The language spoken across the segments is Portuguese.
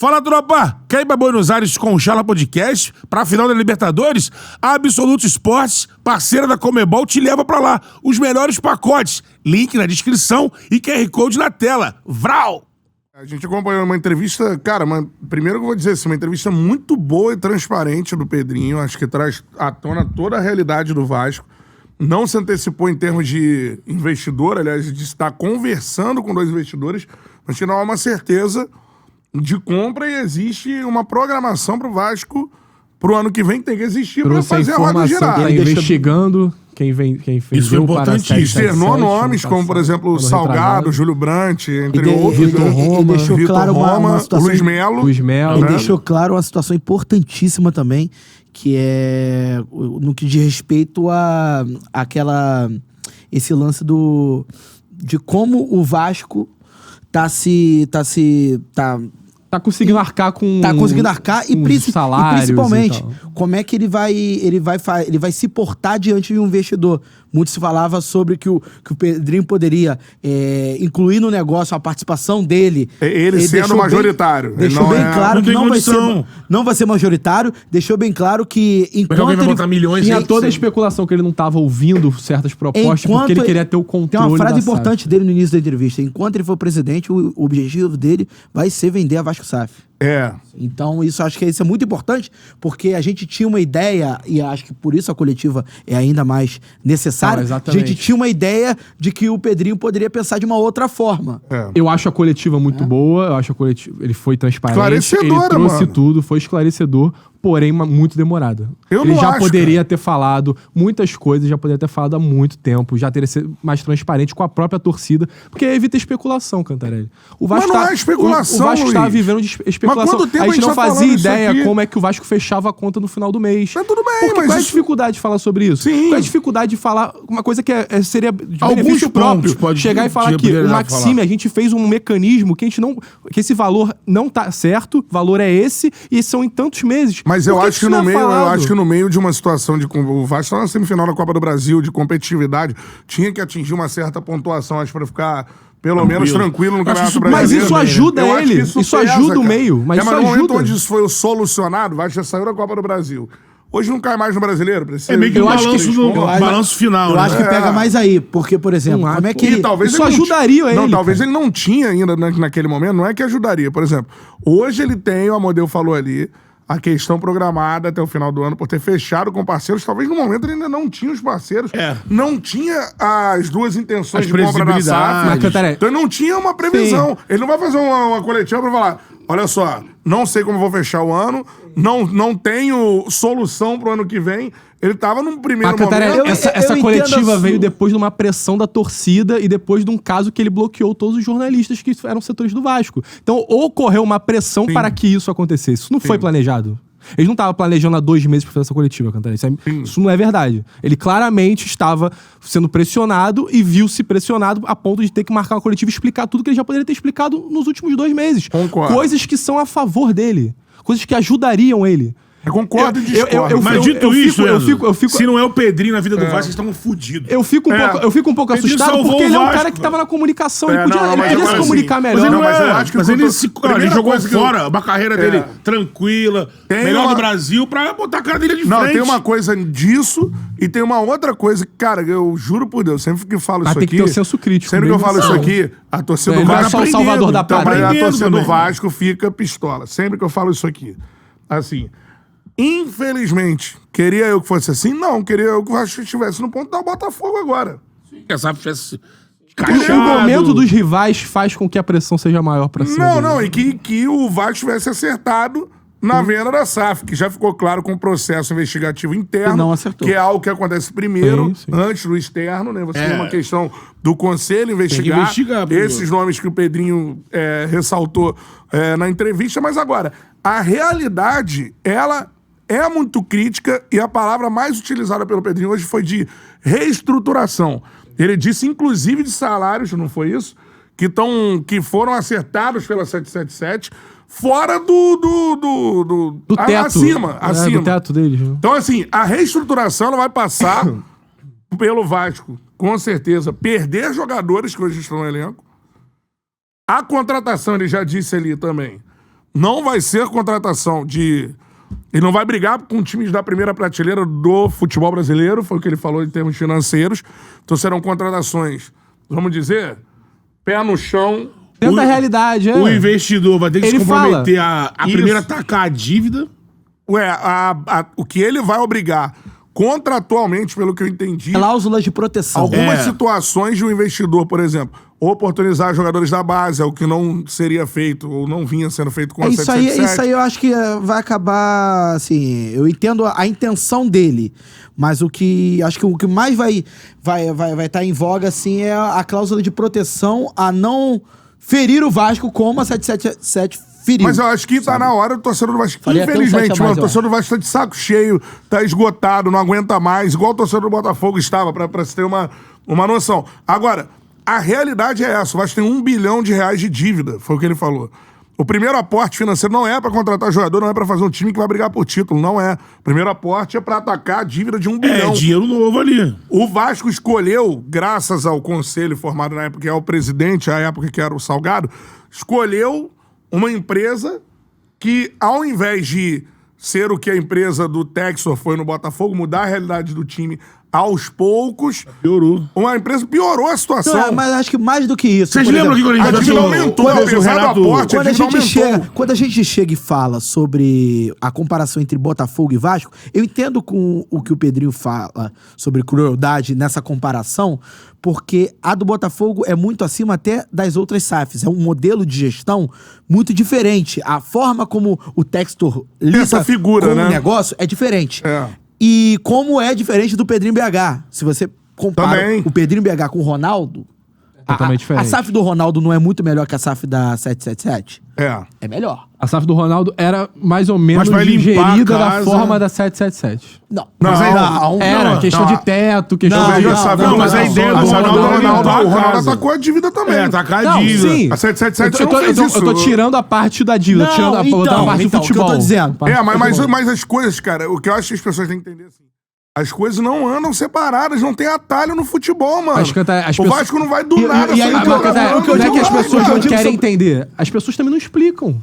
Fala, tropa! Quer ir pra Buenos Aires com o Chala Podcast? Pra final da Libertadores? A Absolute Esportes, parceira da Comebol, te leva pra lá. Os melhores pacotes. Link na descrição e QR Code na tela. Vral! A gente acompanhou uma entrevista, cara, primeiro que eu vou dizer assim, uma entrevista muito boa e transparente do Pedrinho. Acho que traz à tona toda a realidade do Vasco. Não se antecipou em termos de investidor, aliás, de estar conversando com dois investidores, mas que não há uma certeza de compra e existe uma programação pro Vasco pro ano que vem, tem que existir para fazer a roda girar. Tá investigando quem fez. Isso é importantíssimo. Externou nomes como, por exemplo, o Salgado, Júlio Brandt, entre outros. E deixou claro uma situação, Luiz Melo. E deixou claro uma situação importantíssima também, que é no que diz respeito a esse lance de como o Vasco tá conseguindo arcar com salários e principalmente como é que ele vai se portar diante de um investidor. Muito se falava sobre que o Pedrinho poderia incluir no negócio a participação dele. Ele sendo majoritário. Deixou bem claro que não vai ser majoritário. Deixou bem claro que enquanto alguém vai botar milhões, tinha toda a especulação que ele não estava ouvindo certas propostas porque ele queria ter o controle. Tem uma frase importante dele no início da entrevista. Enquanto ele for presidente, o objetivo dele vai ser vender a Vasco SAF. Então, acho que isso é muito importante, porque a gente tinha uma ideia, e acho que por isso a coletiva é ainda mais necessária. A gente tinha uma ideia de que o Pedrinho poderia pensar de uma outra forma. Eu acho a coletiva muito boa, eu acho a coletiva, ele foi transparente, esclarecedora, ele trouxe tudo, foi esclarecedor, porém muito demorado. Ele já poderia ter falado muitas coisas, já poderia ter falado há muito tempo, já teria sido mais transparente com a própria torcida, porque evita especulação, Cantarelli. Mas não é especulação, o Vasco estava vivendo de especulação. Mas quanto tempo a gente não fazia ideia como é que o Vasco fechava a conta no final do mês. Mas tudo bem, Qual é a dificuldade de falar sobre isso? Sim. Qual é a dificuldade de falar uma coisa que seria de alguns benefício próprio? pode chegar e falar que o Maxime, a gente fez um mecanismo que esse valor não tá certo, o valor é esse, e são em tantos meses. Mas eu acho que no meio de uma situação de o Vasco na semifinal da Copa do Brasil, de competitividade, tinha que atingir uma certa pontuação, acho, pra ficar pelo menos tranquilo no Campeonato Brasileiro. Mas isso ajuda ele. Isso ajuda o meio. Mas no momento onde isso foi solucionado, o Vasco já saiu da Copa do Brasil. Hoje não cai mais no Brasileiro. É meio que um balanço final. Eu acho que pega mais aí, porque, por exemplo, como é que isso ajudaria ele? Não, talvez ele não tinha ainda naquele momento, não é que ajudaria. Por exemplo, hoje ele tem, o Amodeu falou ali, a questão programada até o final do ano por ter fechado com parceiros. Talvez no momento ele ainda não tinha os parceiros. Não tinha as duas intenções de compra da SAF. Então ele não tinha uma previsão. Sim. Ele não vai fazer uma coletiva pra falar: olha só, não sei como vou fechar o ano, não tenho solução pro ano que vem. Ele tava num primeiro momento... Essa coletiva veio depois de uma pressão da torcida e depois de um caso que ele bloqueou todos os jornalistas que eram setores do Vasco. Então, ocorreu uma pressão para que isso acontecesse. Isso não foi planejado. Eles não estavam planejando há 2 meses para fazer essa coletiva, Cantarelli. Isso não é verdade. Ele claramente estava sendo pressionado e viu-se pressionado a ponto de ter que marcar uma coletiva e explicar tudo que ele já poderia ter explicado nos últimos 2 meses. Concordo. Coisas que são a favor dele. Coisas que ajudariam ele. Eu concordo e discordo. Mas dito isso, se não é o Pedrinho na vida do Vasco, eles estão fodidos. Eu fico um pouco assustado porque ele é um cara que tava na comunicação. Ele podia se comunicar melhor. Mas ele jogou fora uma carreira dele tranquila, melhor do Brasil, pra botar a cara dele de frente. Não, tem uma coisa disso e tem uma outra coisa. Cara, eu juro por Deus, sempre que falo isso aqui... Tem que ter o senso crítico. Sempre que eu falo isso aqui, a torcida do Vasco... o salvador da pátria. A torcida do Vasco fica pistola. Sempre que eu falo isso aqui. Assim... Infelizmente, queria eu que fosse assim? Não, queria eu que o Vasco estivesse no ponto da Botafogo agora. Que a SAF tivesse o momento dos rivais faz com que a pressão seja maior pra cima. Não, e que o Vasco tivesse acertado na venda da SAF, que já ficou claro com o processo investigativo interno, não acertou. que é algo que acontece primeiro, antes do externo, né? Você tem uma questão do conselho investigar esses nomes que o Pedrinho ressaltou na entrevista, mas agora, a realidade, ela é muito crítica e a palavra mais utilizada pelo Pedrinho hoje foi de reestruturação. Ele disse, inclusive, de salários, não foi isso? Que foram acertados pela 777, fora do teto. Acima. Do teto dele. Então, assim, a reestruturação ela vai passar pelo Vasco, com certeza, perder jogadores que hoje estão no elenco. A contratação, ele já disse ali também, não vai ser contratação de... Ele não vai brigar com times da primeira prateleira do futebol brasileiro, foi o que ele falou em termos financeiros. Então serão contratações, vamos dizer, pé no chão. Dentro da realidade, O investidor vai ter que ele se comprometer a primeiro atacar a dívida. O que ele vai obrigar contratualmente, pelo que eu entendi... Cláusulas de proteção. Algumas situações de um investidor, por exemplo, oportunizar jogadores da base, é o que não seria feito, ou não vinha sendo feito com a 777. Isso aí eu acho que vai acabar, assim, eu entendo a intenção dele, mas acho que o que mais vai estar em voga, assim, é a cláusula de proteção a não ferir o Vasco como a 777 feriu. Mas eu acho que tá na hora do torcedor do Vasco. Infelizmente, mano, o torcedor do Vasco tá de saco cheio, tá esgotado, não aguenta mais, igual o torcedor do Botafogo estava, pra se ter uma noção. Agora, a realidade é essa, o Vasco tem R$1 bilhão de dívida, foi o que ele falou. O primeiro aporte financeiro não é pra contratar jogador, não é pra fazer um time que vai brigar por título, não é. O primeiro aporte é pra atacar a dívida de R$1 bilhão. É, dinheiro novo ali. O Vasco escolheu, graças ao conselho formado na época, que é o presidente, à época que era o Salgado, escolheu uma empresa que, ao invés de ser o que a empresa do Textor foi no Botafogo, mudar a realidade do time aos poucos... Piorou. Uma empresa piorou a situação. Não, mas acho que mais do que isso. Vocês lembram que quando a dívida aumentou, apesar do aporte, quando a gente chega e fala sobre a comparação entre Botafogo e Vasco, eu entendo com o que o Pedrinho fala sobre crueldade nessa comparação, porque a do Botafogo é muito acima até das outras SAFs. É um modelo de gestão muito diferente. A forma como o Textor lida com o negócio é diferente. E como é diferente do Pedrinho BH. Se você compara o Pedrinho BH com o Ronaldo... Totalmente diferente. A SAF do Ronaldo não é muito melhor que a SAF da 777? É melhor. A SAF do Ronaldo era mais ou menos gerida da forma da 777. Não. Era questão de teto, questão de... Não, mas a ideia do Ronaldo... O Ronaldo atacou a dívida também. Atacar a dívida. Sim. A 777 não fez isso. Eu tô tirando a parte da dívida, botando a parte do futebol. O que eu tô dizendo. Mas as coisas, cara, o que eu acho que as pessoas têm que entender assim, as coisas não andam separadas, não tem atalho no futebol, mano. O Vasco não vai do nada. E aí, o que é que as pessoas não querem entender? As pessoas também não explicam.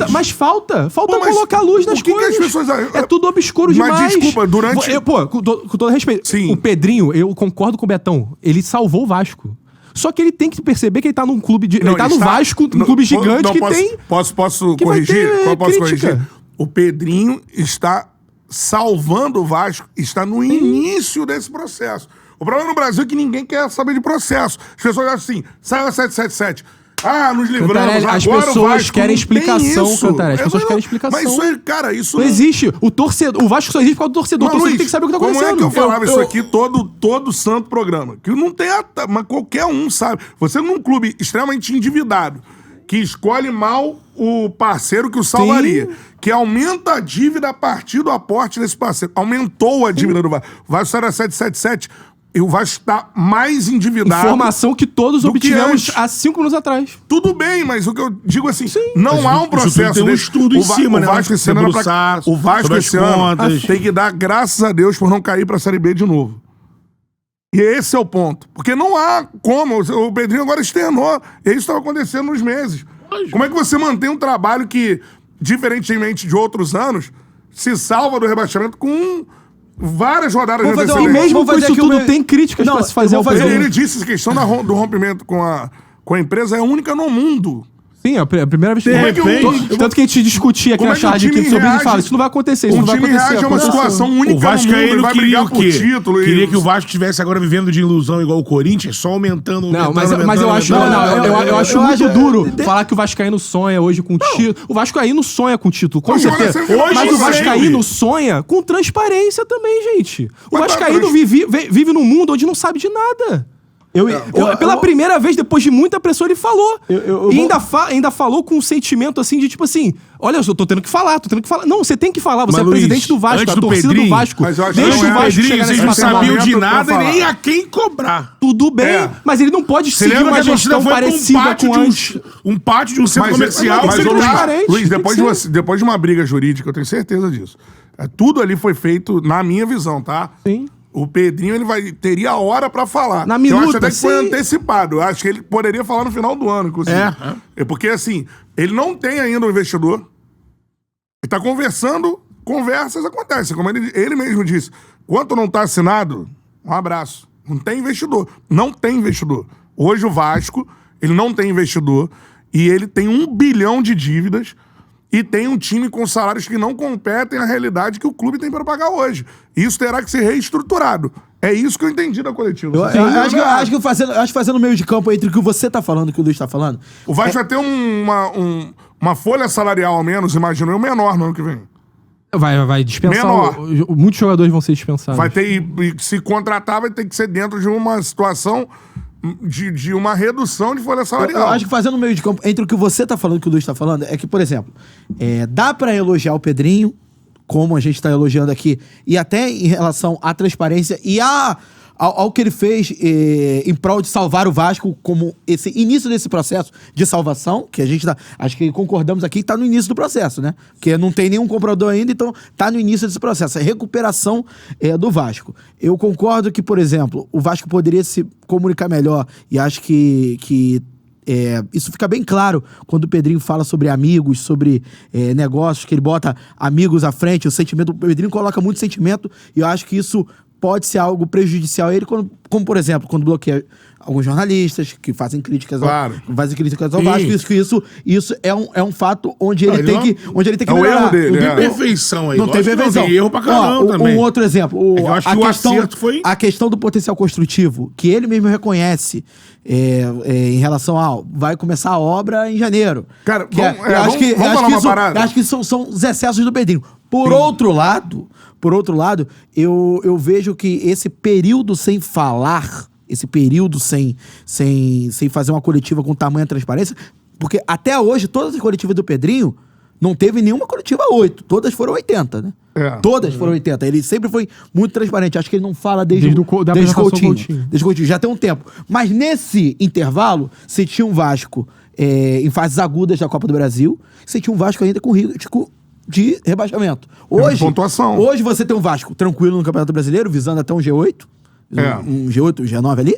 Mas falta colocar luz nas coisas. Que as pessoas... É tudo obscuro demais. Mas desculpa, durante... com todo respeito, o Pedrinho, eu concordo com o Betão, ele salvou o Vasco. Só que ele tem que perceber que ele tá num clube... ele tá no Vasco, um clube gigante que tem... Posso corrigir? Posso corrigir? O Pedrinho está... salvando o Vasco, está no início desse processo. O problema no Brasil é que ninguém quer saber de processo. As pessoas acham assim, saiu a 777. Nos livramos, Cantarelli, agora as pessoas querem explicação, Cantarelli. As pessoas querem explicação. Mas isso aí, cara, isso não existe. O Vasco só existe por causa do torcedor. O torcedor tem que saber o que tá acontecendo. Como é que eu falava isso aqui todo santo programa? Que não tem... Mas qualquer um sabe. Você num clube extremamente endividado, que escolhe mal o parceiro que o salvaria, que aumenta a dívida a partir do aporte desse parceiro. Aumentou a dívida do Vasco. O Vasco era 777 e o Vasco está mais endividado. Informação que todos obtivemos há 5 minutos atrás. Tudo bem, mas o que eu digo assim, não há um processo tem um estudo em cima, né? O Vasco esse ano tem que dar graças a Deus por não cair para a Série B de novo. E esse é o ponto. Porque não há como. O Pedrinho agora externou. Isso estava acontecendo nos meses. Como é que você mantém um trabalho que, diferentemente de outros anos, se salva do rebaixamento com várias rodadas de antecedência? E mesmo com isso tudo, tem críticas pra se fazer. Ele disse que a questão do rompimento com a empresa é única no mundo. Sim, a primeira vez que tanto que a gente discutia aqui na charge sobre isso, e fala, isso não vai acontecer, isso não vai acontecer. O time reage a uma situação única o Vasco no mundo, ele vai brigar por título. Queria que o Vasco estivesse agora vivendo de ilusão igual o Corinthians, só aumentando. Mas eu acho muito duro falar que o Vascaíno sonha hoje com título. O Vascaíno sonha com título, com certeza. Mas o Vascaíno sonha com transparência também, gente. O Vascaíno vive num mundo onde não sabe de nada. Pela primeira vez, depois de muita pressão, ele falou. Ainda falou com um sentimento assim de tipo assim: olha, eu tô tendo que falar. Não, você tem que falar, você é presidente do Vasco, a torcida do Vasco. Deixa o Vasco chegar nesse patamar. Vocês não sabiam de nada e nem a quem cobrar. Tudo bem, mas ele não pode seguir uma gestão parecida com antes. Um pátio de um centro comercial. Luiz, depois de uma briga jurídica, eu tenho certeza disso. Tudo ali foi feito, na minha visão, tá? Sim. O Pedrinho, teria hora pra falar. Na minuta, eu acho até que foi antecipado. Eu acho que ele poderia falar no final do ano, inclusive. Porque, assim, ele não tem ainda um investidor. Ele tá conversando, conversas acontecem. Como ele mesmo disse. Enquanto não tá assinado, um abraço. Não tem investidor. Não tem investidor. Hoje o Vasco, ele não tem investidor. E ele tem 1 bilhão de dívidas. E tem um time com salários que não competem à realidade que o clube tem para pagar hoje. Isso terá que ser reestruturado. É isso que eu entendi da coletiva. Acho que fazendo meio de campo entre o que você tá falando e o que o Luiz tá falando. O Vasco vai ter uma folha salarial ao menos, imagino eu, menor no ano que vem. Vai dispensar. Muitos jogadores vão ser dispensados. Vai ter, se contratar, vai ter que ser dentro de uma situação de uma redução de folha salarial. Eu acho que fazendo meio de campo entre o que você tá falando e o que o Luiz tá falando, é que, por exemplo, dá pra elogiar o Pedrinho, como a gente tá elogiando aqui, e até em relação à transparência e ao que ele fez em prol de salvar o Vasco, como esse início desse processo de salvação, que a gente acho que concordamos aqui, tá no início do processo, né? Porque não tem nenhum comprador ainda, então tá no início desse processo, a recuperação do Vasco. Eu concordo que, por exemplo, o Vasco poderia se comunicar melhor, e acho que isso fica bem claro quando o Pedrinho fala sobre amigos, sobre negócios, que ele bota amigos à frente, o sentimento. O Pedrinho coloca muito sentimento, e eu acho que isso pode ser algo prejudicial a ele, como por exemplo, quando bloqueia alguns jornalistas que fazem críticas ao Vasco. Isso é um fato onde ele tem que melhorar. O erro dele. Não tem perfeição aí. Não tem perfeição. Tem erro pra caramba também. Um outro exemplo. Eu acho que o acerto foi... A questão do potencial construtivo, que ele mesmo reconhece em relação ao... Vai começar a obra em janeiro. Cara, vamos falar uma parada. Acho que são os excessos do Pedrinho. Por outro lado, eu vejo que esse período sem falar, esse período sem fazer uma coletiva com tamanha transparência, porque até hoje, todas as coletivas do Pedrinho, não teve nenhuma coletiva 8, todas foram 80, né? Todas foram 80. Ele sempre foi muito transparente. Acho que ele não fala desde o Coutinho. Desde o Coutinho, já tem um tempo. Mas nesse intervalo, você tinha um Vasco em fases agudas da Copa do Brasil, você tinha um Vasco ainda com risco de rebaixamento. Hoje você tem um Vasco tranquilo no Campeonato Brasileiro, visando até um G8, um G8, um G9 ali,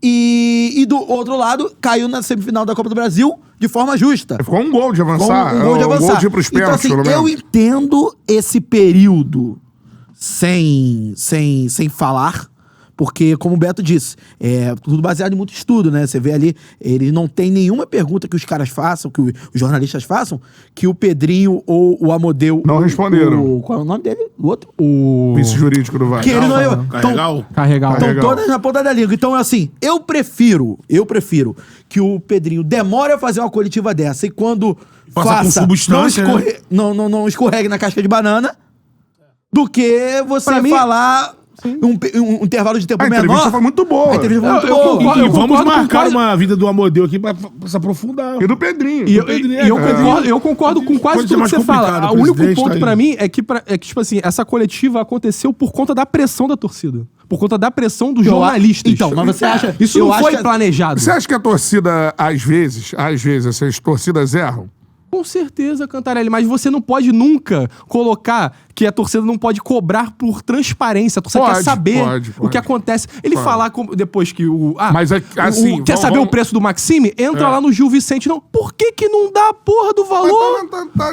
e do outro lado, caiu na semifinal da Copa do Brasil de forma justa. Ficou um gol de avançar. Um gol de ir pros pênaltis, então, assim, eu entendo esse período sem falar, porque, como o Beto disse, tudo baseado em muito estudo, né? Você vê ali, ele não tem nenhuma pergunta que os caras façam, que os jornalistas façam, que o Pedrinho ou o Amodeu... Não responderam. Qual é o nome dele? O outro? O vice-jurídico do Vasco. Que ele não... Carregal. Estão todas na ponta da língua. Então, assim, eu prefiro que o Pedrinho demore a fazer uma coletiva dessa e quando faça não escorregue na casca de banana, do que você falar... Um intervalo de tempo menor. A entrevista foi muito boa. E vamos marcar uma vida do Amodeu aqui pra se aprofundar. E do Pedrinho. Eu concordo com quase tudo que você fala. O único ponto pra mim é que, tipo assim, essa coletiva aconteceu por conta da pressão da torcida. Por conta da pressão dos jornalistas. Então, mas você acha... Isso não foi planejado. Você acha que a torcida, às vezes, essas torcidas erram? Com certeza, Cantarelli, mas você não pode nunca colocar que a torcida não pode cobrar por transparência. A torcida quer saber o que acontece. Ele falar depois que quer saber o preço do Maxime? Entra lá no Gil Vicente. Não. Por que não dá a porra do valor?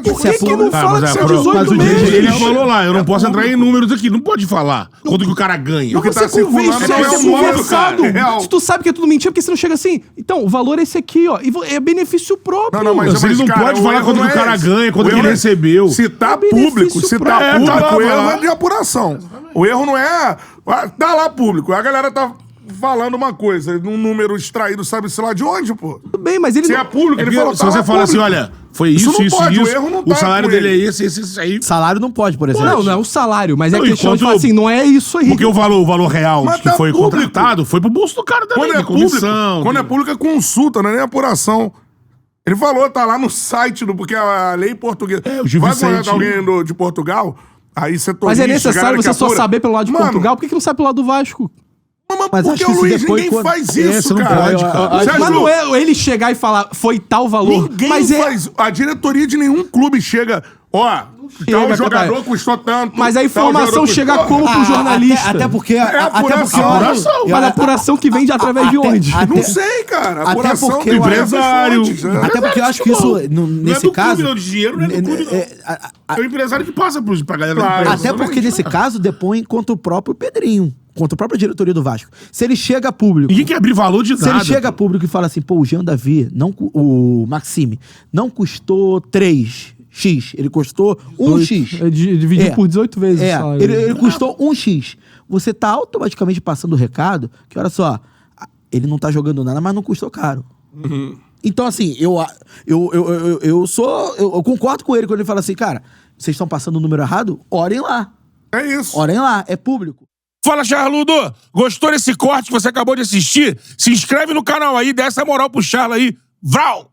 Por que não fala que são 18 meses? Ele falou lá, eu não posso entrar em números aqui. Não pode falar quanto que o cara ganha. Porque tá circulando. Isso é conversado. Se tu sabe que é tudo mentira, porque você não chega assim. Então, o valor é esse aqui, ó. E é benefício próprio. Mas ele não pode falar quanto que o cara ganha, quanto que ele recebeu. Se tá público, o erro é de apuração. O erro não é... Tá lá público. A galera tá falando uma coisa, num número extraído, sabe-se lá de onde, pô? Tudo bem, mas ele... Se é público, ele falou... Se você fala assim, olha, foi isso, o erro não tá. O salário dele é esse aí. Salário não pode, por exemplo. Não é o salário, mas é questão de falar assim, não é isso aí. Porque o valor real que foi contratado foi pro bolso do cara também, quando é público, quando é público é consulta, não é nem apuração. Ele falou, tá lá no site, porque a lei portuguesa... Vai contratar alguém de Portugal... Aí você Mas é necessário você só saber pelo lado de Portugal? Por que não sabe pelo lado do Vasco? Mas porque o Luiz, ninguém faz isso, cara. Mas não é ele chegar e falar, foi tal valor. Ninguém faz. A diretoria de nenhum clube chega, tal jogador custou tanto. Mas a informação chega como pro jornalista? Até porque... apuração. Mas a apuração que vem através de onde? Não sei, cara. A apuração do empresário. Até porque eu acho que isso, nesse caso... Não é do clube, não, de dinheiro, não é do clube, não. É o empresário que passa pra galera da empresa. Até porque nesse caso depõe contra o próprio Pedrinho. Contra a própria diretoria do Vasco. Se ele chega a público... Ninguém quer abrir valor de nada. Se ele chega a público e fala assim, pô, o Jean Davi, o Maxime, não custou 3x, ele custou 1x. Dividiu por 18 vezes. Ele custou 1x. Você tá automaticamente passando o recado que, olha só, ele não tá jogando nada, mas não custou caro. Uhum. Então, assim, eu concordo com ele quando ele fala assim, cara, vocês estão passando o número errado? Orem lá. É isso. Orem lá, é público. Fala, Charludo! Gostou desse corte que você acabou de assistir? Se inscreve no canal aí, dá essa moral pro Charla aí. Vral!